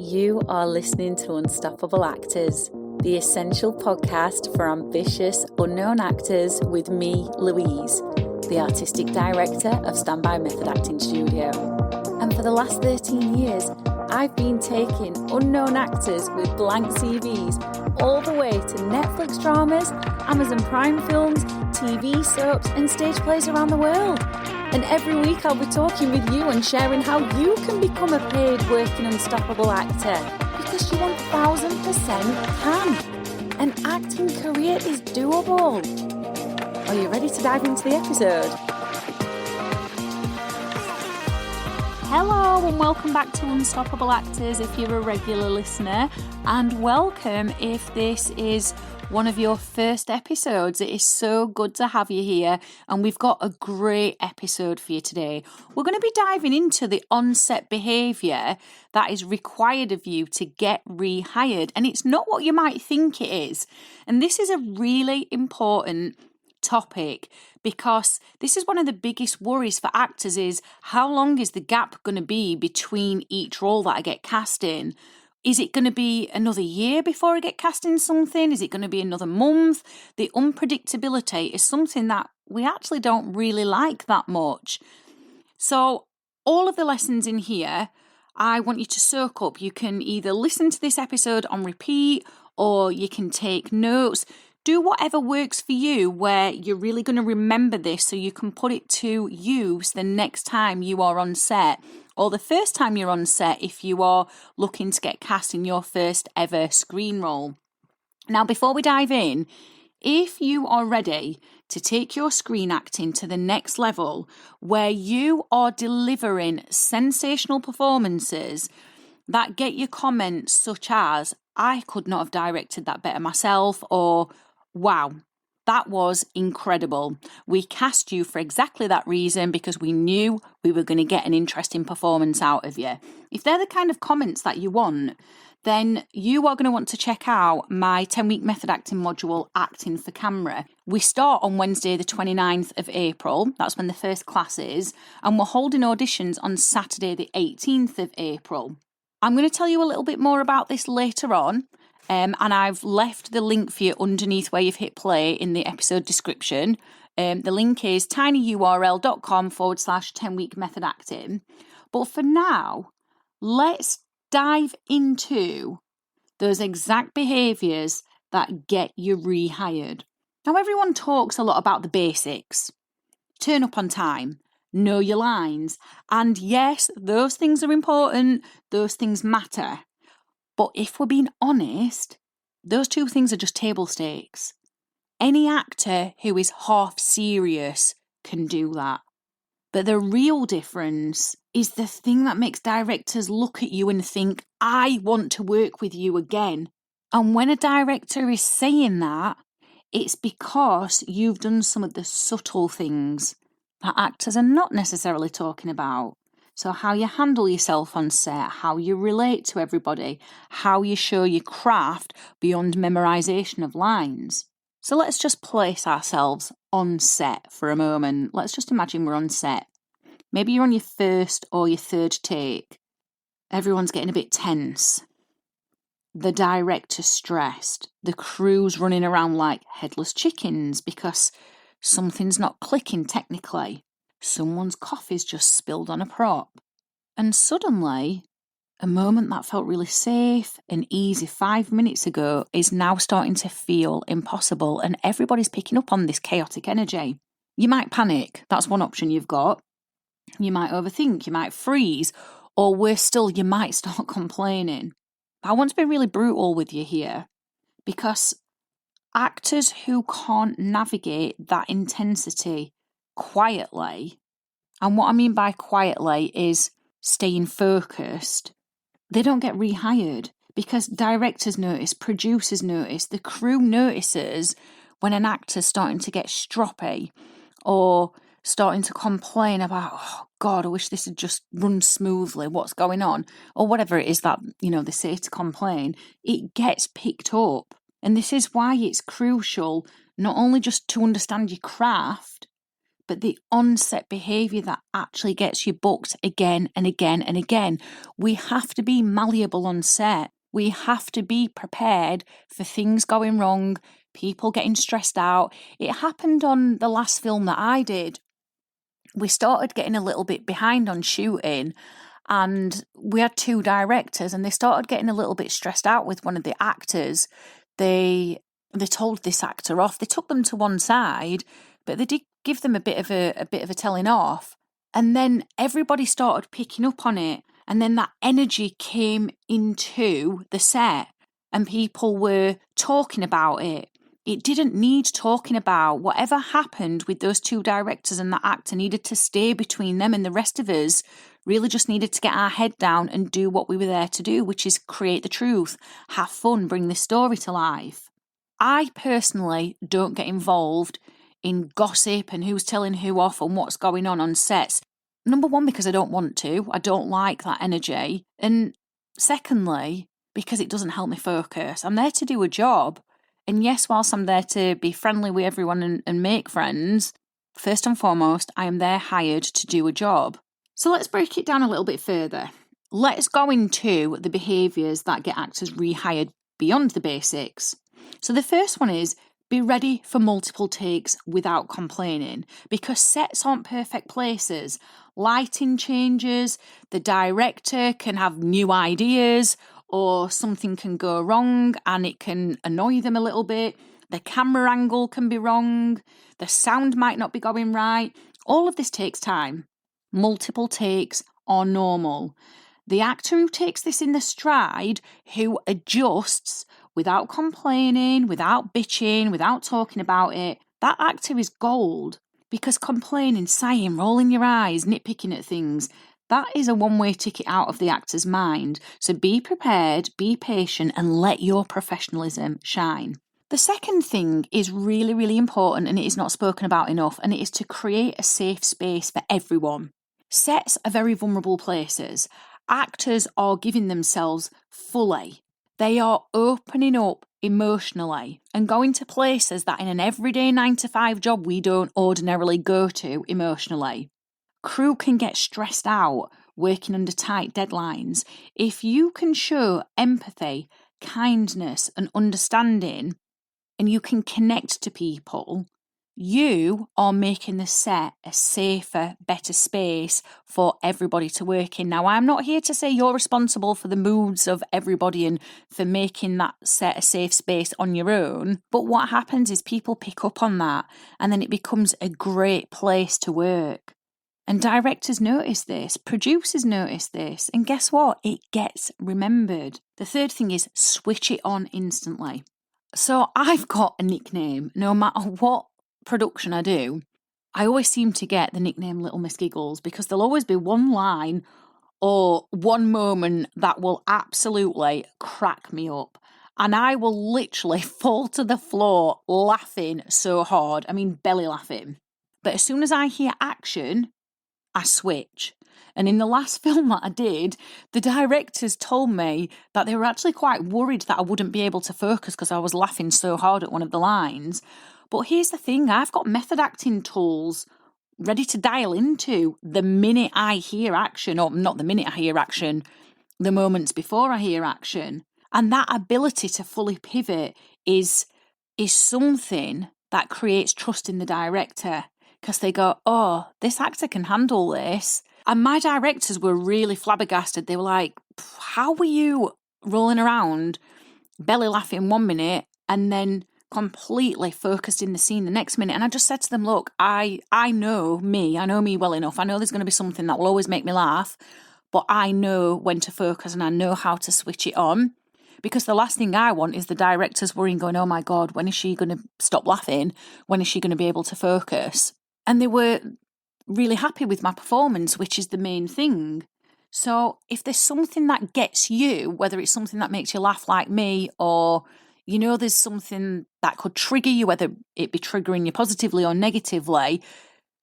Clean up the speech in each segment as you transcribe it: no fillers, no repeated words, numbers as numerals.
You are listening to Unstoppable Actors, the essential podcast for ambitious, unknown actors with me, Louise, the artistic director of Standby Method Acting Studio. And for the last 13 years, I've been taking unknown actors with blank CVs all the way to Netflix dramas, Amazon Prime films, TV soaps and stage plays around the world. And every week I'll be talking with you and sharing how you can become a paid working unstoppable actor, because you 1000% can. An acting career is doable. Are you ready to dive into the episode? Hello and welcome back to Unstoppable Actors if you're a regular listener, and welcome if this is one of your first episodes. It is so good to have you here, and we've got a great episode for you today. We're going to be diving into the onset behaviour that is required of you to get rehired, and it's not what you might think it is. And this is a really important topic because this is one of the biggest worries for actors: is how long is the gap going to be between each role that I get cast in? Is it going to be another year before I get cast in something? Is it going to be another month? The unpredictability is something that we actually don't really like that much. So all of the lessons in here, I want you to soak up. You can either listen to this episode on repeat or you can take notes. Do whatever works for you, where you're really going to remember this so you can put it to use the next time you are on set, or the first time you're on set if you are looking to get cast in your first ever screen role. Now, before we dive in, if you are ready to take your screen acting to the next level, where you are delivering sensational performances that get you comments such as, "I could not have directed that better myself," or "Wow, that was incredible. We cast you for exactly that reason because we knew we were going to get an interesting performance out of you." If they're the kind of comments that you want, then you are going to want to check out my 10-week method acting module, Acting for Camera. We start on Wednesday, the 29th of April. That's when the first class is. And we're holding auditions on Saturday, the 18th of April. I'm going to tell you a little bit more about this later on. And I've left the link for you underneath where you've hit play in the episode description. The link is tinyurl.com/10-week method acting. But for now, let's dive into those exact behaviours that get you rehired. Now, everyone talks a lot about the basics. Turn up on time, know your lines. And yes, those things are important. Those things matter. But if we're being honest, those two things are just table stakes. Any actor who is half serious can do that. But the real difference is the thing that makes directors look at you and think, "I want to work with you again." And when a director is saying that, it's because you've done some of the subtle things that actors are not necessarily talking about. So how you handle yourself on set, how you relate to everybody, how you show your craft beyond memorization of lines. So let's just place ourselves on set for a moment. Let's just imagine we're on set. Maybe you're on your first or your third take. Everyone's getting a bit tense. The director's stressed. The crew's running around like headless chickens because something's not clicking technically. Someone's coffee's just spilled on a prop. And suddenly, a moment that felt really safe and easy 5 minutes ago is now starting to feel impossible, and everybody's picking up on this chaotic energy. You might panic. That's one option you've got. You might overthink. You might freeze. Or worse still, you might start complaining. But I want to be really brutal with you here, because actors who can't navigate that intensity quietly, and what I mean by quietly is staying focused, they don't get rehired, because directors notice, producers notice, the crew notices when an actor's starting to get stroppy or starting to complain about, "Oh God, I wish this had just run smoothly, what's going on?" or whatever it is that, they say to complain. It gets picked up. And this is why it's crucial not only just to understand your craft, but the onset behaviour that actually gets you booked again and again and again. We have to be malleable on set. We have to be prepared for things going wrong, people getting stressed out. It happened on the last film that I did. We started getting a little bit behind on shooting, and we had 2 directors, and they started getting a little bit stressed out with one of the actors. They told this actor off. They took them to one side, but they did give them a bit of a telling off. And then everybody started picking up on it, and then that energy came into the set, and people were talking about it. It didn't need talking about. Whatever happened with those 2 directors and that actor needed to stay between them, and the rest of us really just needed to get our head down and do what we were there to do, which is create the truth, have fun, bring this story to life. I personally don't get involved in gossip and who's telling who off and what's going on sets. Number one, because I don't want to. I don't like that energy. And secondly, because it doesn't help me focus. I'm there to do a job. And yes, whilst I'm there to be friendly with everyone and make friends, first and foremost, I am there hired to do a job. So let's break it down a little bit further. Let's go into the behaviours that get actors rehired beyond the basics. So the first one is be ready for multiple takes without complaining, because sets aren't perfect places. Lighting changes, the director can have new ideas, or something can go wrong and it can annoy them a little bit. The camera angle can be wrong. The sound might not be going right. All of this takes time. Multiple takes are normal. The actor who takes this in the stride, who adjusts without complaining, without bitching, without talking about it, that actor is gold. Because complaining, sighing, rolling your eyes, nitpicking at things, that is a one-way ticket out of the actor's mind. So be prepared, be patient, and let your professionalism shine. The second thing is really, really important, and it is not spoken about enough, and it is to create a safe space for everyone. Sets are very vulnerable places. Actors are giving themselves fully. They are opening up emotionally and going to places that in an everyday 9-to-5 job we don't ordinarily go to emotionally. Crew can get stressed out working under tight deadlines. If you can show empathy, kindness, and understanding, and you can connect to people, you are making the set a safer, better space for everybody to work in. Now, I'm not here to say you're responsible for the moods of everybody and for making that set a safe space on your own. But what happens is people pick up on that, and then it becomes a great place to work. And directors notice this, producers notice this, and guess what? It gets remembered. The third thing is switch it on instantly. So I've got a nickname. No matter what production I do, I always seem to get the nickname Little Miss Giggles, because there'll always be one line or one moment that will absolutely crack me up. And I will literally fall to the floor laughing so hard. I mean, belly laughing. But as soon as I hear action, I switch. And in the last film that I did, the directors told me that they were actually quite worried that I wouldn't be able to focus because I was laughing so hard at one of the lines. But here's the thing, I've got method acting tools ready to dial into the minute I hear action, or not the minute I hear action, the moments before I hear action. And that ability to fully pivot is something that creates trust in the director, because they go, oh, this actor can handle this. And my directors were really flabbergasted. They were like, how were you rolling around, belly laughing 1 minute, and then completely focused in the scene the next minute? And I just said to them, look, I know me well enough. I know there's going to be something that will always make me laugh, but I know when to focus and I know how to switch it on. Because the last thing I want is the directors worrying, going, oh my God, when is she going to stop laughing? When is she going to be able to focus? And they were really happy with my performance, which is the main thing. So if there's something that gets you, whether it's something that makes you laugh like me, or, you know, there's something that could trigger you, whether it be triggering you positively or negatively,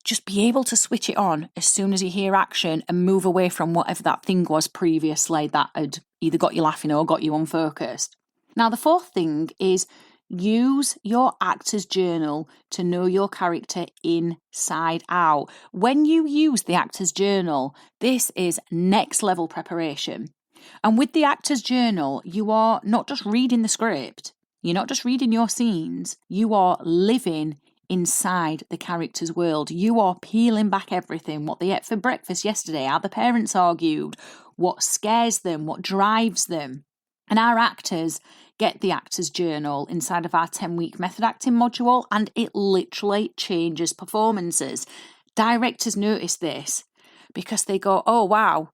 just be able to switch it on as soon as you hear action and move away from whatever that thing was previously that had either got you laughing or got you unfocused. Now, the fourth thing is use your actor's journal to know your character inside out. When you use the actor's journal, this is next level preparation. And with the actor's journal, you are not just reading the script, you're not just reading your scenes, you are living inside the character's world. You are peeling back everything, what they ate for breakfast yesterday, how the parents argued, what scares them, what drives them. And our actors get the actor's journal inside of our 10-week method acting module, and it literally changes performances. Directors notice this because they go, oh wow,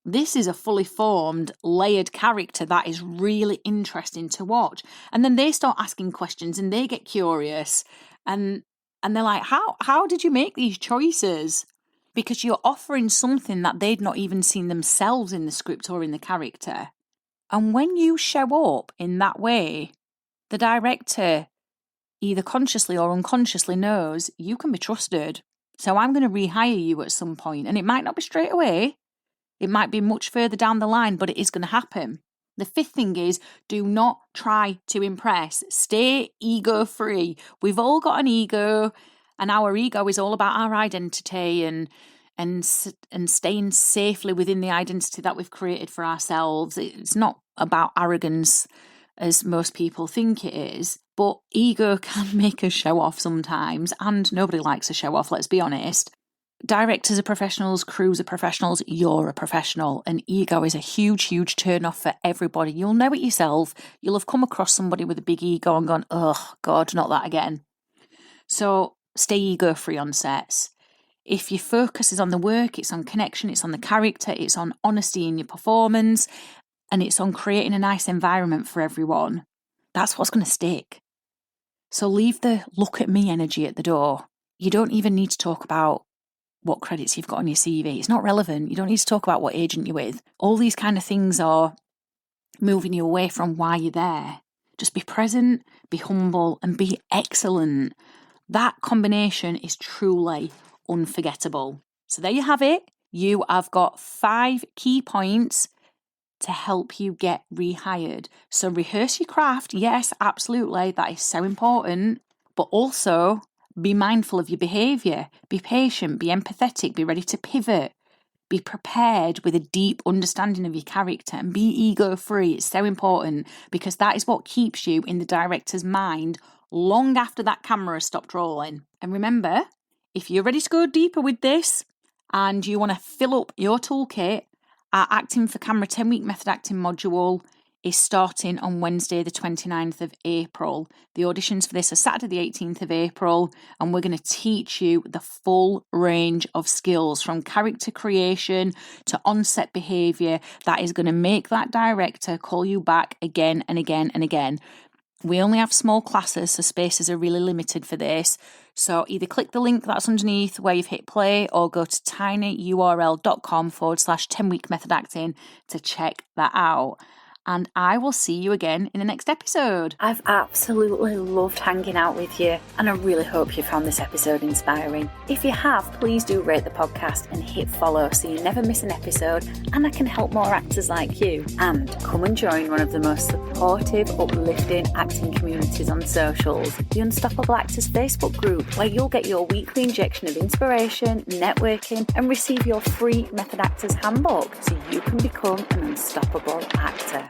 this is a fully formed, layered character that is really interesting to watch. And then they start asking questions and they get curious and they're like, how did you make these choices? Because you're offering something that they'd not even seen themselves in the script or in the character. And when you show up in that way, the director either consciously or unconsciously knows you can be trusted. So I'm going to rehire you at some point. And it might not be straight away. It might be much further down the line, but it is going to happen. The fifth thing is, do not try to impress. Stay ego-free. We've all got an ego, and our ego is all about our identity and staying safely within the identity that we've created for ourselves. It's not about arrogance, as most people think it is, but ego can make us show off sometimes, and nobody likes a show off, let's be honest. Directors are professionals, crews are professionals, you're a professional, and ego is a huge, huge turn off for everybody. You'll know it yourself. You'll have come across somebody with a big ego and gone, oh God, not that again. So stay ego-free on sets. If your focus is on the work, it's on connection, it's on the character, it's on honesty in your performance, and it's on creating a nice environment for everyone, that's what's going to stick. So leave the look at me energy at the door. You don't even need to talk about what credits you've got on your CV. It's not relevant. You don't need to talk about what agent you're with. All these kind of things are moving you away from why you're there. Just be present, be humble, and be excellent. That combination is truly unforgettable. So there you have it. You have got 5 key points to help you get rehired. So rehearse your craft. Yes, absolutely. That is so important. But also be mindful of your behaviour. Be patient, be empathetic, be ready to pivot. Be prepared with a deep understanding of your character and be ego-free. It's so important because that is what keeps you in the director's mind long after that camera has stopped rolling. And remember, if you're ready to go deeper with this and you want to fill up your toolkit, our Acting for Camera 10-week method acting module is starting on Wednesday the 29th of April. The auditions for this are Saturday the 18th of April, and we're going to teach you the full range of skills from character creation to onset behaviour that is going to make that director call you back again and again and again. We only have small classes, so spaces are really limited for this. So either click the link that's underneath where you've hit play or go to tinyurl.com/10-week method acting to check that out. And I will see you again in the next episode. I've absolutely loved hanging out with you, and I really hope you found this episode inspiring. If you have, please do rate the podcast and hit follow so you never miss an episode, and I can help more actors like you. And come and join one of the most supportive, uplifting acting communities on socials, the Unstoppable Actors Facebook group, where you'll get your weekly injection of inspiration, networking, and receive your free Method Actors handbook so you can become an unstoppable actor.